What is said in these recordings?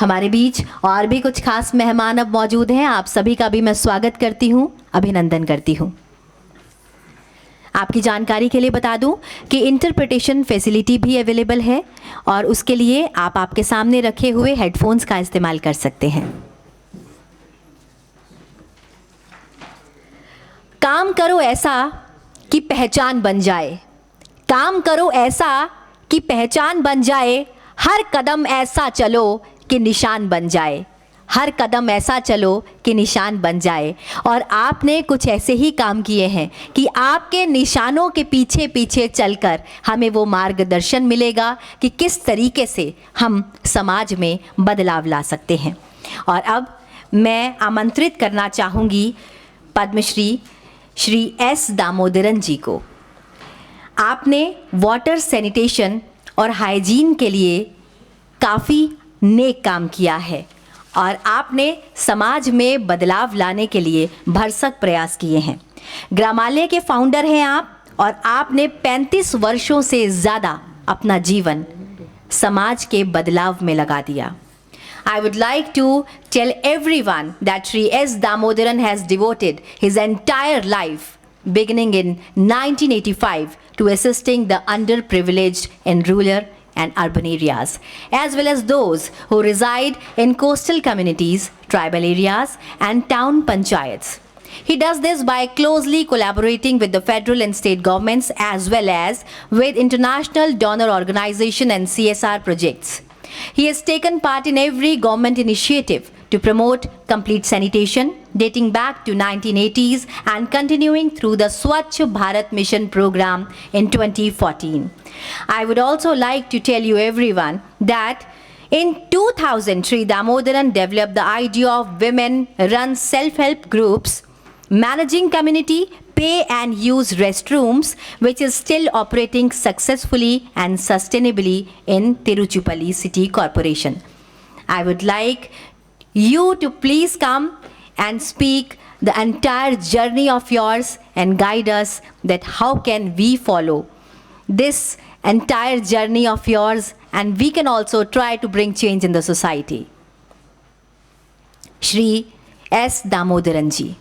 हमारे बीच और भी कुछ खास मेहमान अब मौजूद हैं। आप सभी का भी मैं स्वागत करती हूं, अभिनंदन करती हूं। आपकी जानकारी के लिए बता दूं कि इंटरप्रिटेशन फैसिलिटी भी अवेलेबल है और उसके लिए आप आपके सामने रखे हुए हेडफोन्स का इस्तेमाल कर सकते हैं। काम करो ऐसा कि पहचान बन जाए, काम करो ऐसा कि पहचान बन जाए, हर कदम ऐसा चलो कि निशान बन जाए, हर कदम ऐसा चलो कि निशान बन जाए। और आपने कुछ ऐसे ही काम किए हैं कि आपके निशानों के पीछे पीछे चलकर हमें वो मार्गदर्शन मिलेगा कि किस तरीके से हम समाज में बदलाव ला सकते हैं। और अब मैं आमंत्रित करना चाहूँगी पद्मश्री श्री एस दामोदरन जी को। आपने वाटर सैनिटेशन और हाइजीन के लिए काफ़ी नेक काम किया है और आपने समाज में बदलाव लाने के लिए भरसक प्रयास किए हैं। ग्रामालय के फाउंडर हैं आप और आपने 35 वर्षों से ज़्यादा अपना जीवन समाज के बदलाव में लगा दिया। I would like to tell everyone that Shri S. Damodaran has devoted his entire life, beginning in 1985, to assisting the underprivileged in rural and urban areas, as well as those who reside in coastal communities, tribal areas, and town panchayats. He does this by closely collaborating with the federal and state governments as well as with international donor organization and CSR projects. He has taken part in every government initiative to promote complete sanitation dating back to 1980s and continuing through the Swachh Bharat Mission Programme in 2014. I would also like to tell you everyone that in 2000, Sri Damodaran developed the idea of women-run self-help groups, managing community pay and use restrooms, which is still operating successfully and sustainably in Tiruchirappalli City Corporation. I would like you to please come and speak the entire journey of yours and guide us that how can we follow this entire journey of yours and we can also try to bring change in the society. Shri S. Damodaran ji.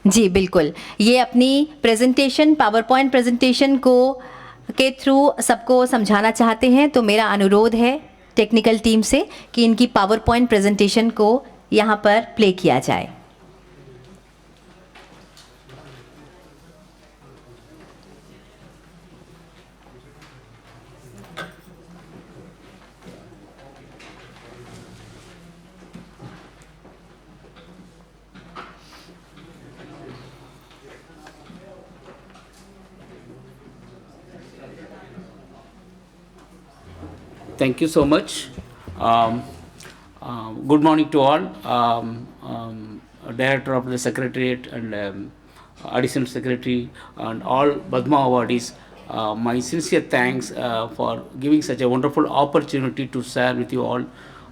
जी बिल्कुल, ये अपनी presentation power point presentation को के through सबको समझाना चाहते हैं, तो मेरा अनुरोध है टेक्निकल टीम से कि इनकी पावर पॉइंट प्रेजेंटेशन को यहाँ पर प्ले किया जाए। Thank you so much. Good morning to all. Director of the Secretariat and Additional Secretary and all Padma Awardees. My sincere thanks for giving such a wonderful opportunity to share with you all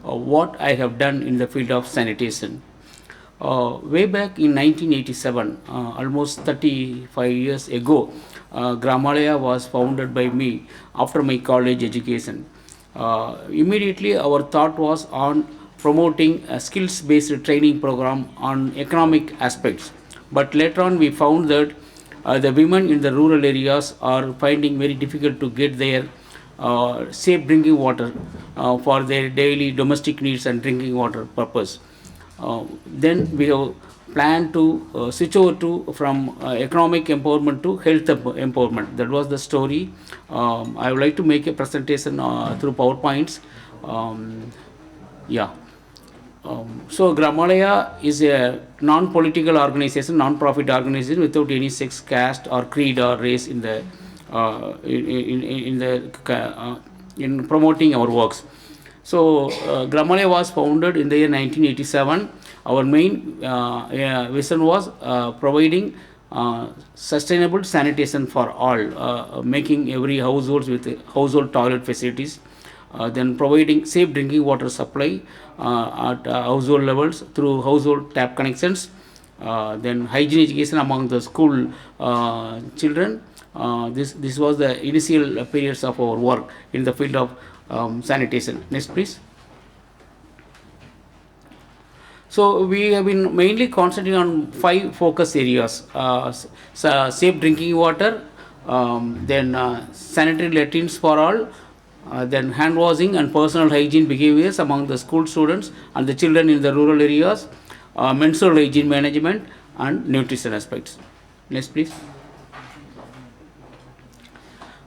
what I have done in the field of sanitation. Way back in 1987, almost 35 years ago, GRAMALAYA was founded by me after my college education. Immediately our thought was on promoting a skills-based training program on economic aspects. But later on we found that the women in the rural areas are finding very difficult to get their safe drinking water for their daily domestic needs and drinking water purpose. Then we have planned to switch over to from economic empowerment to health empowerment. That was the story. I would like to make a presentation through PowerPoints. So GRAMALAYA is a non-political organization, non-profit organization without any sex, caste, or creed or race in the in promoting our works. So GRAMALAYA was founded in the year 1987. Our main vision was providing sustainable sanitation for all, making every household with household toilet facilities, then providing safe drinking water supply at household levels through household tap connections, then hygiene education among the school children. This was the initial periods of our work in the field of sanitation. Next, please. So we have been mainly concentrating on 5 focus areas: safe drinking water, then sanitary latrines for all, then hand washing and personal hygiene behaviors among the school students and the children in the rural areas, menstrual hygiene management, and nutrition aspects. Next, please.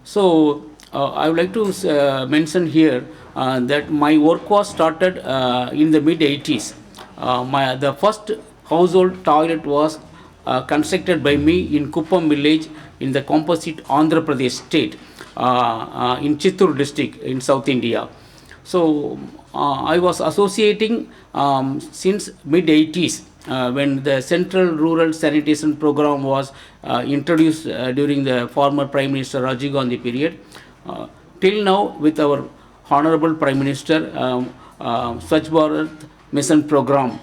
So I would like to mention here that my work was started in the mid 80s. The first household toilet was constructed by me in Kuppam village in the composite Andhra Pradesh state, in Chittoor district in South India. So I was associating since mid 80s when the Central Rural Sanitation Program was introduced during the former Prime Minister Rajiv Gandhi period, till now with our Honorable Prime Minister, Swachh Bharat Mission Programme.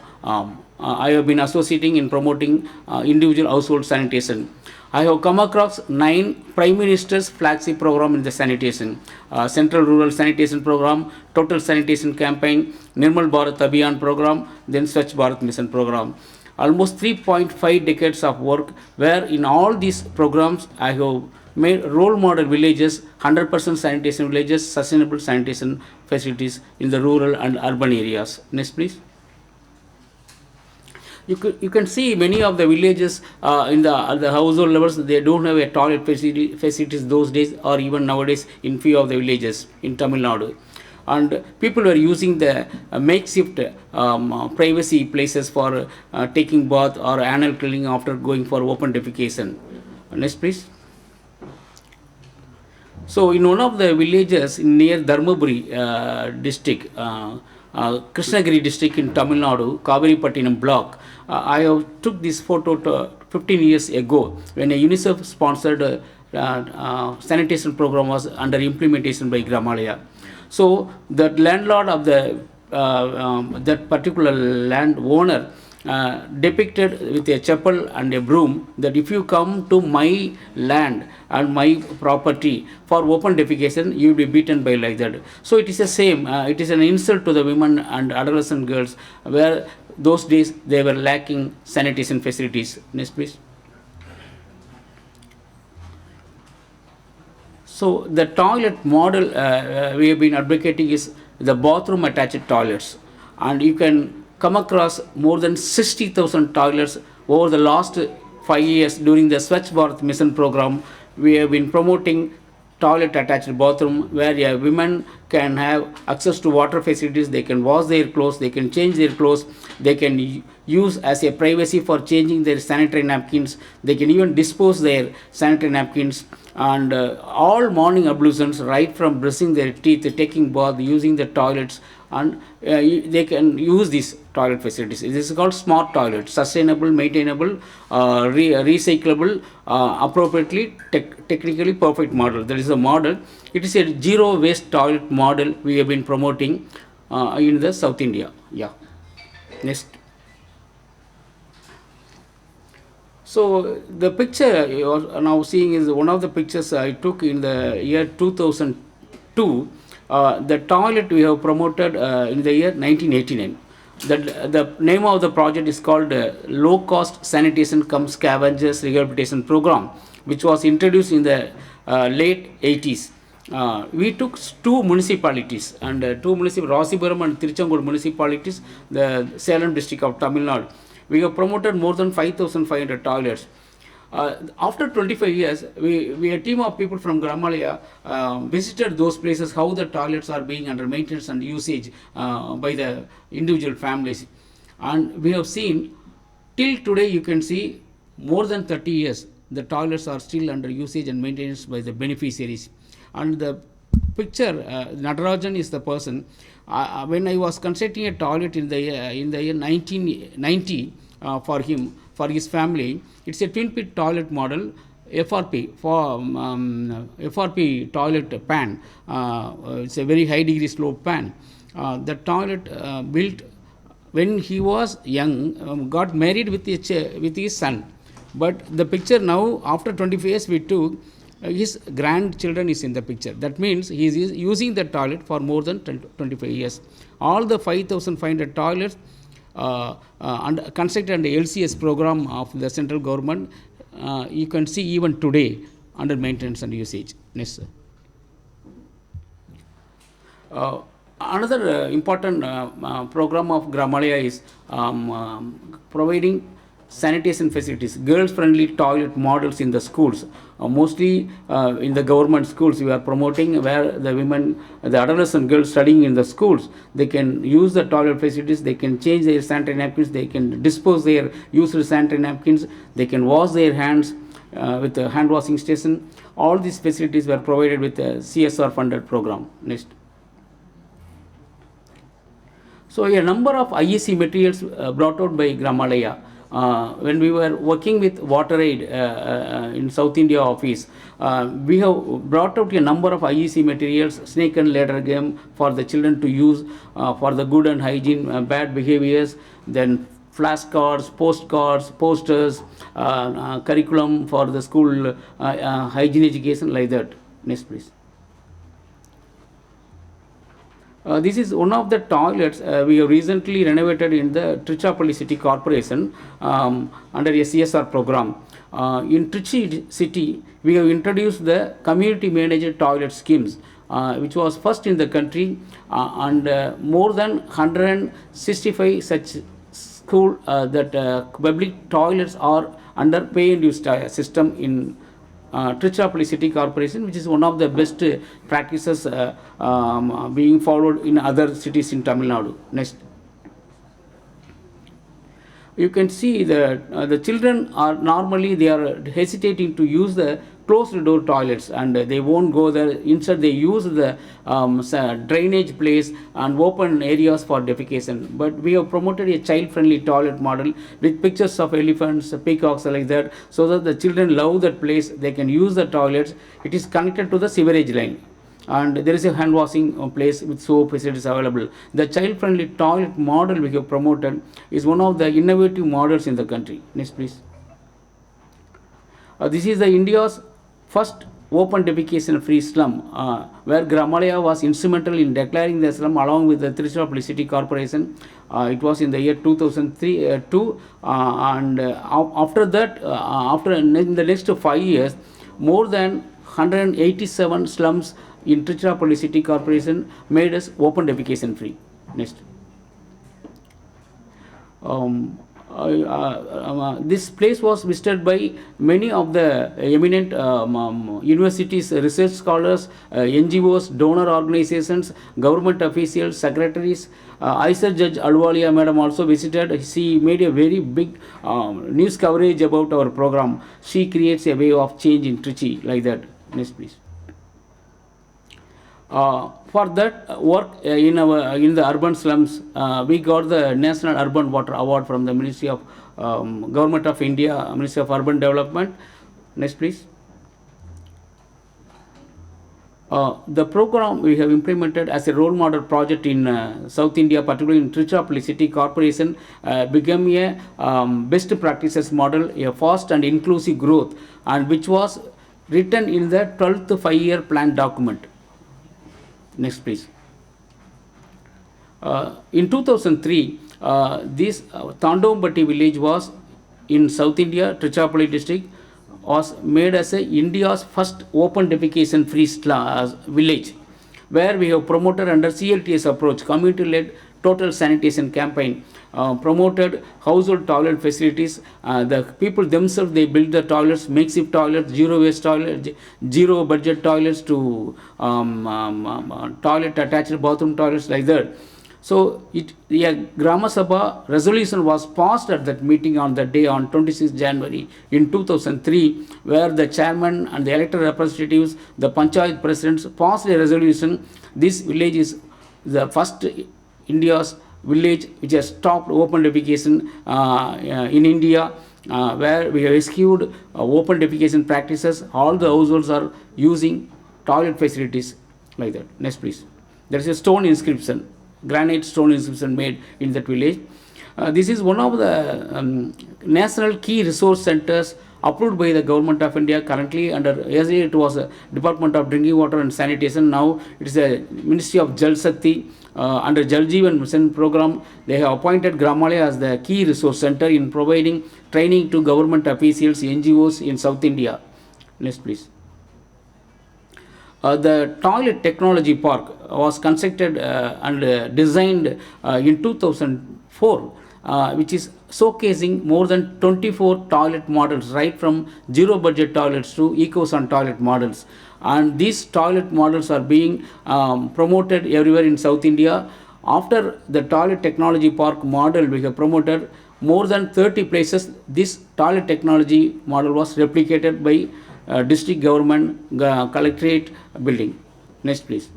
I have been associating in promoting individual household sanitation. I have come across 9 Prime Minister's flagship program in the sanitation: Central Rural Sanitation Program, Total Sanitation Campaign, Nirmal Bharat Abhiyan Program, then Swachh Bharat Mission Program. Almost 3.5 decades of work, where in all these programs I have made role model villages, 100% sanitation villages, sustainable sanitation facilities in the rural and urban areas. Next, please. You can see many of the villages in the household levels, they don't have a toilet facilities those days, or even nowadays in few of the villages in Tamil Nadu. And people were using the makeshift privacy places for taking bath or anal cleaning after going for open defecation. Next, please. So in one of the villages near Dharmaburi district, Krishnagiri district in Tamil Nadu, Kaviripattinam block, I have took this photo 15 years ago when a UNICEF sponsored sanitation program was under implementation by GRAMALAYA. So the landlord of the that particular land owner depicted with a chapel and a broom that if you come to my land and my property for open defecation, you will be beaten by like that. So it is the same, it is an insult to the women and adolescent girls, where those days they were lacking sanitation facilities. Next, please. So the toilet model we have been advocating is the bathroom attached toilets, and you can come across more than 60,000 toilets over the last 5 years. During the Swachh Bharat Mission Programme, we have been promoting toilet attached bathroom, where women can have access to water facilities, they can wash their clothes, they can change their clothes, they can use as a privacy for changing their sanitary napkins, they can even dispose their sanitary napkins, and all morning ablutions, right from brushing their teeth, taking bath, using the toilets, and they can use these toilet facilities. This is called smart toilet, sustainable, maintainable, recyclable, appropriately technically perfect model. That is a model. It is a zero waste toilet model we have been promoting in the South India. Yeah. Next. So the picture you are now seeing is one of the pictures I took in the year 2002. The toilet we have promoted in the year 1989. The name of the project is called Low Cost Sanitation cum Scavengers Rehabilitation Program, which was introduced in the late 80s. We took 2 municipalities, and Rasipuram and Tiruchengood municipalities, the Salem district of Tamil Nadu. We have promoted more than 5,500 toilets. After 25 years, we a team of people from GRAMALAYA visited those places, how the toilets are being under maintenance and usage by the individual families. And we have seen, till today you can see, more than 30 years, the toilets are still under usage and maintenance by the beneficiaries. And the picture, Natarajan is the person. When I was constructing a toilet in the year 1990 for him, for his family, it's a twin pit toilet model, FRP, for FRP toilet pan. It's a very high degree slope pan. The toilet built when he was young, got married with his son. But the picture now, after 25 years, we took, his grandchildren is in the picture. That means he is using the toilet for more than 25 years. All the 5,500 toilets constructed under LCS program of the central government, you can see even today under maintenance and usage. Next, sir. Another important program of GRAMALAYA is providing sanitation facilities, girls-friendly toilet models in the schools. Mostly in the government schools, we are promoting where the women, the adolescent girls studying in the schools, they can use the toilet facilities, they can change their sanitary napkins, they can dispose their used sanitary napkins, they can wash their hands with a hand washing station. All these facilities were provided with a CSR funded program. Next. So a number of IEC materials brought out by GRAMALAYA. When we were working with WaterAid in South India office, we have brought out a number of IEC materials, snake and ladder game for the children to use for the good and hygiene, bad behaviors, then flashcards, postcards, posters, curriculum for the school hygiene education, like that. Next, please. This is one of the toilets we have recently renovated in the Trichapalli City Corporation under a CSR program. In Trichy city, we have introduced the community managed toilet schemes, which was first in the country, and more than 165 such school public toilets are under pay and use system in Trichapalli City Corporation, which is one of the best practices being followed in other cities in Tamil Nadu. Next. You can see that the children are normally, they are hesitating to use the closed door toilets, and they won't go there. Instead, they use the drainage place and open areas for defecation. But we have promoted a child-friendly toilet model with pictures of elephants, peacocks, like that, so that the children love that place. They can use the toilets. It is connected to the sewerage line, and there is a hand washing place with soap facilities available. The child-friendly toilet model we have promoted is one of the innovative models in the country. Next, please. This is the India's first open defecation free slum, where GRAMALAYA was instrumental in declaring the slum along with the Trichapalli City Corporation. It was in the year 2003, and after that, in the next 5 years, more than 187 slums in Trichapalli City Corporation made us open defecation free. Next. This place was visited by many of the eminent universities, research scholars, NGOs, donor organizations, government officials, secretaries. ISER Judge Alwalia Madam also visited. She made a very big news coverage about our program. She creates a way of change in Trichy, like that. Next, please. For that work in the urban slums, we got the National Urban Water Award from the Ministry of Government of India, Ministry of Urban Development. Next, please. The program we have implemented as a role model project in South India, particularly in Trichapalli City Corporation, became a best practices model, a fast and inclusive growth, and which was written in the 12th 5-year plan document. Next, please. In 2003, this Tandombatti village was in South India, Trichapalli district, was made as India's first open defecation free village, where we have promoted under CLTS approach, community-led total sanitation campaign, promoted household toilet facilities. The people themselves, they build the toilets, makeshift toilets, zero waste toilets, zero budget toilets to toilet attached bathroom toilets, like that. So Grama Sabha resolution was passed at that meeting on that day, on 26 January in 2003, where the chairman and the elected representatives, the panchayat presidents passed a resolution. This village is the first India's village which has stopped open defecation in India, where we have rescued open defecation practices. All the households are using toilet facilities, like that. Next, please. There is a stone inscription, granite stone inscription made in that village. This is one of the national key resource centers approved by the government of India. Currently under, yesterday it was a Department of Drinking Water and Sanitation, now it is a Ministry of Jal Shakti. Under Jal Jeevan Mission Program, they have appointed GRAMALAYA as the key resource center in providing training to government officials, NGOs in South India. Next please. The toilet technology park was constructed and designed in 2004, which is showcasing more than 24 toilet models, right from zero budget toilets to eco-san toilet models. And these toilet models are being promoted everywhere in South India. After the toilet technology park model we have promoted, more than 30 places this toilet technology model was replicated by district government collectorate building. Next please.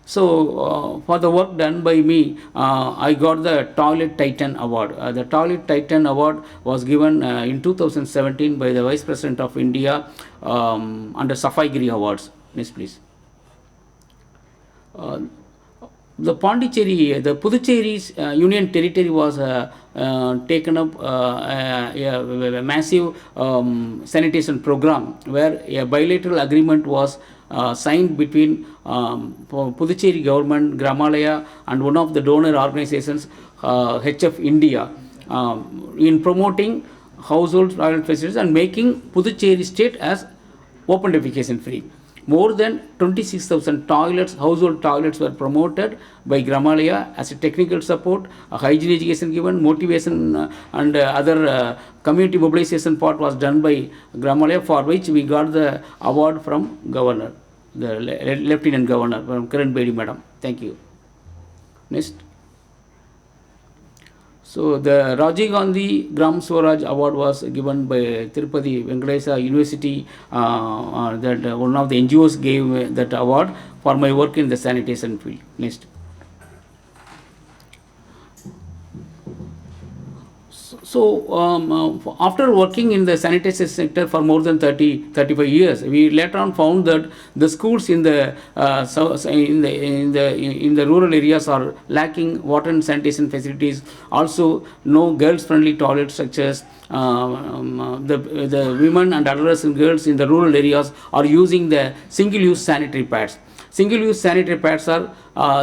So for the work done by me, I got the Toilet Titan Award. The Toilet Titan Award was given in 2017 by the Vice President of India under Safaigiri Awards. Next please. The Pondicherry, the Puducherry's Union Territory was taken up a massive sanitation program where a bilateral agreement was signed between Puducherry government, GRAMALAYA and one of the donor organizations, HF India, in promoting household toilet facilities and making Puducherry state as open defecation free. More than 26,000 toilets, household toilets were promoted by GRAMALAYA as a technical support, a hygiene education given, motivation and other community mobilization part was done by GRAMALAYA, for which we got the award from Governor, the Lieutenant Governor, from Kiran Bedi Madam. Thank you. Next. So the Rajiv Gandhi Gram Swaraj Award was given by Tirupati Venkatesa University. That one of the NGOs gave that award for my work in the sanitation field. Next. So after working in the sanitation sector for more than 35 years, we later on found that the schools in the rural areas are lacking water and sanitation facilities. Also, no girls-friendly toilet structures. The women and adolescent girls in the rural areas are using the single-use sanitary pads. Single-use sanitary pads are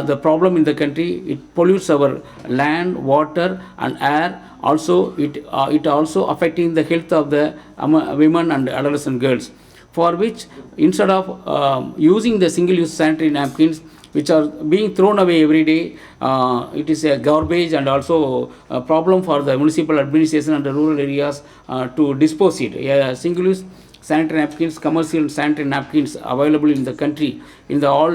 the problem in the country. It pollutes our land, water, and air. Also, it also affecting the health of the women and adolescent girls. For which, instead of using the single-use sanitary napkins, which are being thrown away every day, it is a garbage and also a problem for the municipal administration and the rural areas to dispose it. Single-use sanitary napkins, commercial sanitary napkins available in the country in the all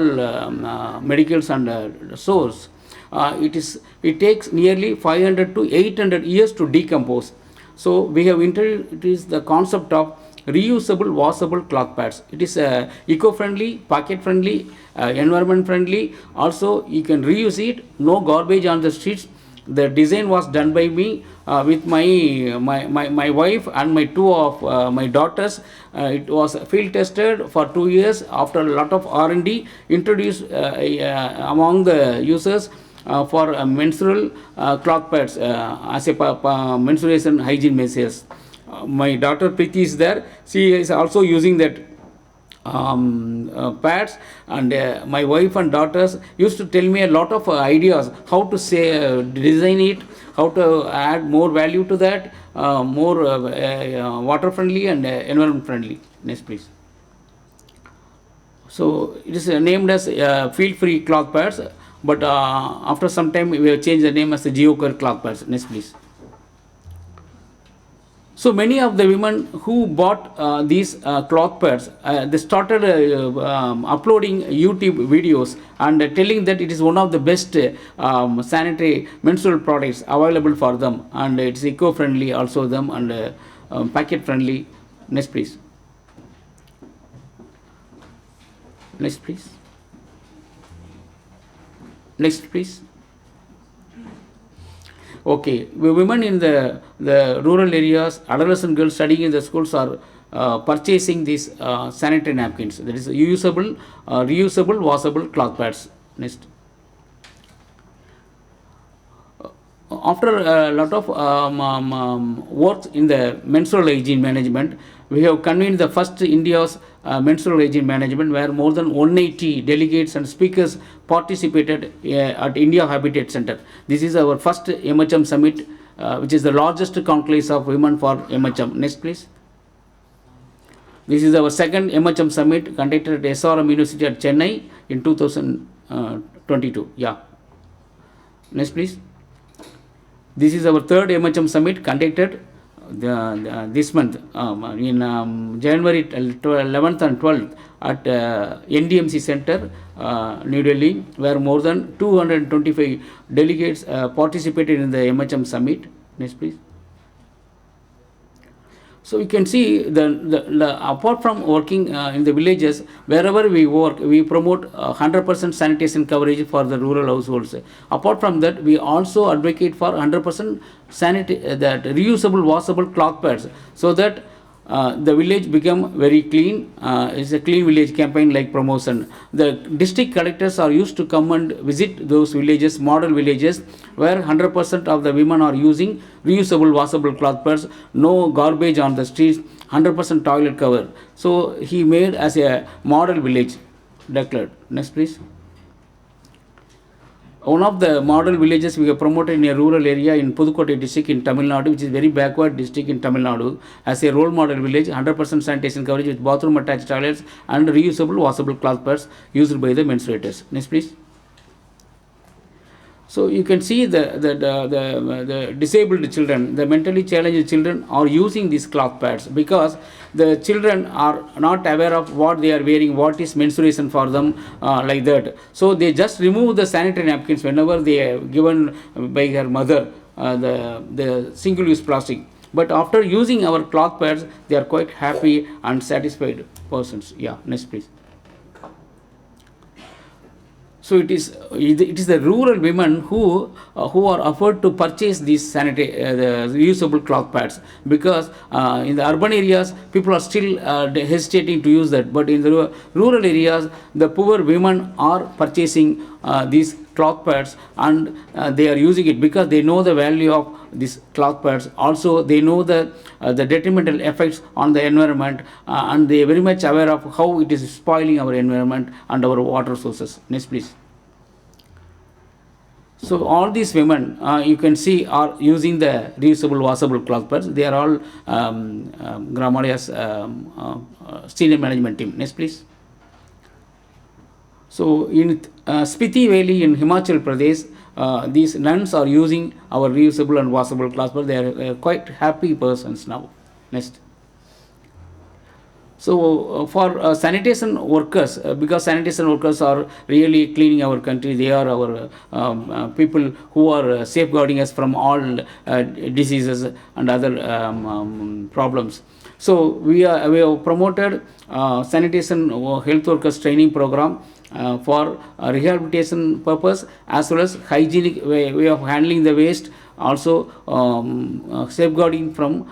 medicals and stores. It takes nearly 500 to 800 years to decompose. So we have introduced the concept of reusable washable cloth pads. It is eco-friendly, pocket-friendly, environment-friendly. Also, you can reuse it. No garbage on the streets. The design was done by me with my wife and my two of my daughters. It was field tested for 2 years. After a lot of R&D, introduced among the users for menstrual cloth pads as a menstruation hygiene measures. My daughter Preeti is there. She is also using that pads, and my wife and daughters used to tell me a lot of ideas how to say design it, how to add more value to that, more water friendly and environment friendly. Next please. So it is named as field free cloth pads, but after some time we have changed the name as the GeoCare cloth pads. Next please. So many of the women who bought these cloth pads, they started uploading YouTube videos and telling that it is one of the best sanitary menstrual products available for them, and it's eco-friendly also them, and packet friendly. Next please. Next please. Next please. Okay, women in the rural areas, adolescent girls studying in the schools are purchasing these sanitary napkins. That is usable, reusable, washable cloth pads. Next. after a lot of work in the menstrual hygiene management, we have convened the first India's menstrual hygiene management, where more than 180 delegates and speakers participated at India Habitat Center. This is our first MHM summit, which is the largest conclave of women for MHM. Next, please. This is our second MHM summit conducted at SRM University at Chennai in 2022. Yeah. Next, please. This is our third MHM summit conducted this month in January 11th and 12th at NDMC Center, New Delhi, where more than 225 delegates participated in the MHM summit. Next, please. So you can see apart from working in the villages, wherever we work, we promote 100% sanitation coverage for the rural households. Apart from that, we also advocate for 100% that reusable, washable cloth pads, so that the village become very clean. It's a clean village campaign like promotion. The district collectors are used to come and visit those villages, model villages, where 100% of the women are using reusable, washable cloth pads, no garbage on the streets, 100% toilet cover. So he made as a model village declared. Next, please. One of the model villages we have promoted in a rural area in Pudukkottai district in Tamil Nadu, which is very backward district in Tamil Nadu, as a role model village, 100% sanitation coverage with bathroom attached toilets and reusable, washable cloth pads used by the menstruators. Next, please. So you can see the disabled children, the mentally challenged children are using these cloth pads, because the children are not aware of what they are wearing, what is menstruation for them, like that. So they just remove the sanitary napkins whenever they are given by her mother, the single-use plastic. But after using our cloth pads, they are quite happy and satisfied persons. Yeah, next, please. So it is the rural women who are offered to purchase these the reusable cloth pads, because in the urban areas people are still hesitating to use that, but in the rural areas the poor women are purchasing these cloth pads, and they are using it because they know the value of these cloth pads. Also they know the detrimental effects on the environment, and they are very much aware of how it is spoiling our environment and our water sources. Next, please. So all these women, you can see, are using the reusable, washable cloth pads. They are all GRAMALAYA's senior management team. Next, please. So in Spiti Valley in Himachal Pradesh, these nuns are using our reusable and washable cloth pads. They are quite happy persons now. Next. So for sanitation workers, because sanitation workers are really cleaning our country, they are our people who are safeguarding us from all diseases and other problems. So we have promoted sanitation health workers training program for rehabilitation purpose, as well as hygienic way of handling the waste, also safeguarding from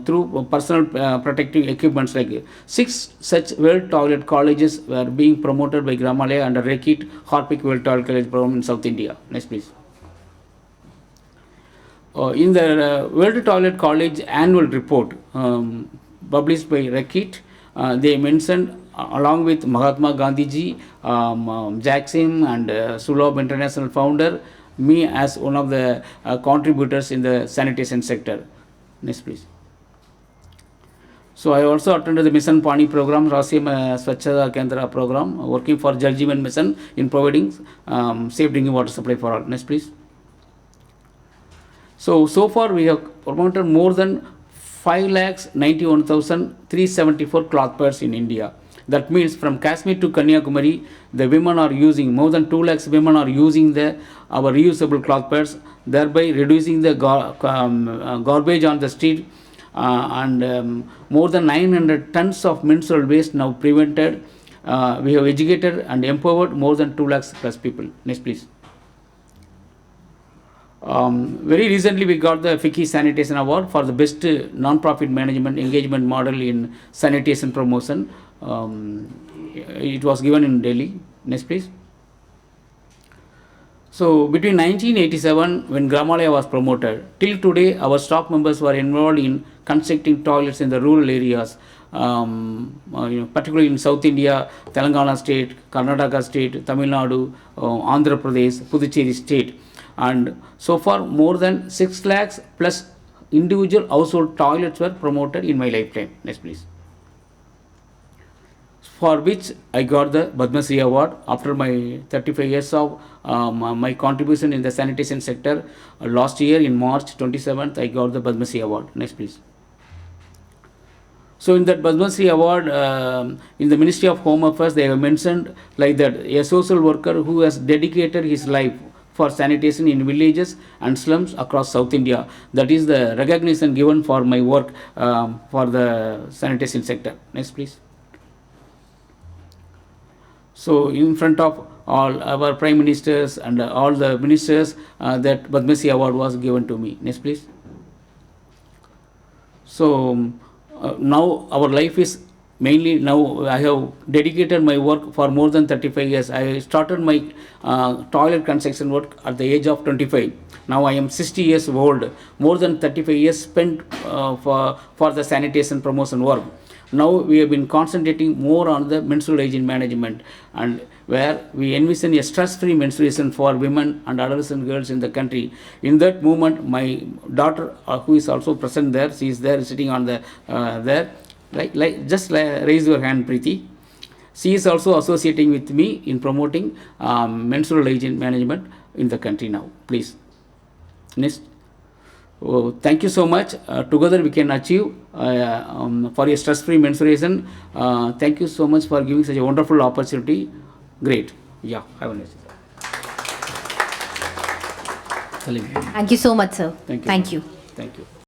through personal protective equipments. Like 6 such well toilet colleges were being promoted by GRAMALAYA under Rekit Harpic Well Toilet College program in South India. Next, please. In the World Toilet College annual report published by Rekit, they mentioned, along with Mahatma Gandhiji, Jackson and Sulabh International founder, me as one of the contributors in the sanitation sector. Next, please. So I also attended the Mission Pani program, Rashtriya Swachh Kendra program, working for Jal Jeevan Mission in providing safe drinking water supply for all. Next, please. So far we have promoted more than 5,91,374 cloth pads in India. That means from Kashmir to Kanyakumari, the women are using, more than 2 lakhs women are using our reusable cloth pads, thereby reducing the garbage on the street, and more than 900 tons of menstrual waste now prevented. We have educated and empowered more than 2 lakhs plus people. Next, please. Very recently we got the FICCI Sanitation Award for the best non-profit management engagement model in sanitation promotion. It was given in Delhi. Next, please. So between 1987, when GRAMALAYA was promoted, till today, our staff members were involved in constructing toilets in the rural areas, particularly in South India, Telangana state, Karnataka state, Tamil Nadu, Andhra Pradesh, Puducherry state. And so far, more than 6 lakhs plus individual household toilets were promoted in my lifetime. Next, please. For which I got the Padma Shri Award after my 35 years of my contribution in the sanitation sector. Last year in March 27th, I got the Padma Shri Award. Next, please. So in that Padma Shri Award, in the Ministry of Home Affairs, they have mentioned like that a social worker who has dedicated his life for sanitation in villages and slums across South India. That is the recognition given for my work for the sanitation sector. Next, please. So in front of all our prime ministers and all the ministers, that Padma Shri Award was given to me. Next, please. So now our life is mainly, now I have dedicated my work for more than 35 years. I started my toilet construction work at the age of 25. Now I am 60 years old. More than 35 years spent for the sanitation promotion work. Now we have been concentrating more on the menstrual hygiene management, and where we envision a stress-free menstruation for women and adolescent girls in the country. In that movement, my daughter, who is also present there, she is there sitting on the there. Just raise your hand, Preeti. She is also associating with me in promoting menstrual hygiene management in the country now. Please. Next. Oh, thank you so much. Together we can achieve for a stress-free menstruation. Thank you so much for giving such a wonderful opportunity. Great. Yeah, have a nice day. Thank you so much, sir. Thank you. Thank you. Thank you.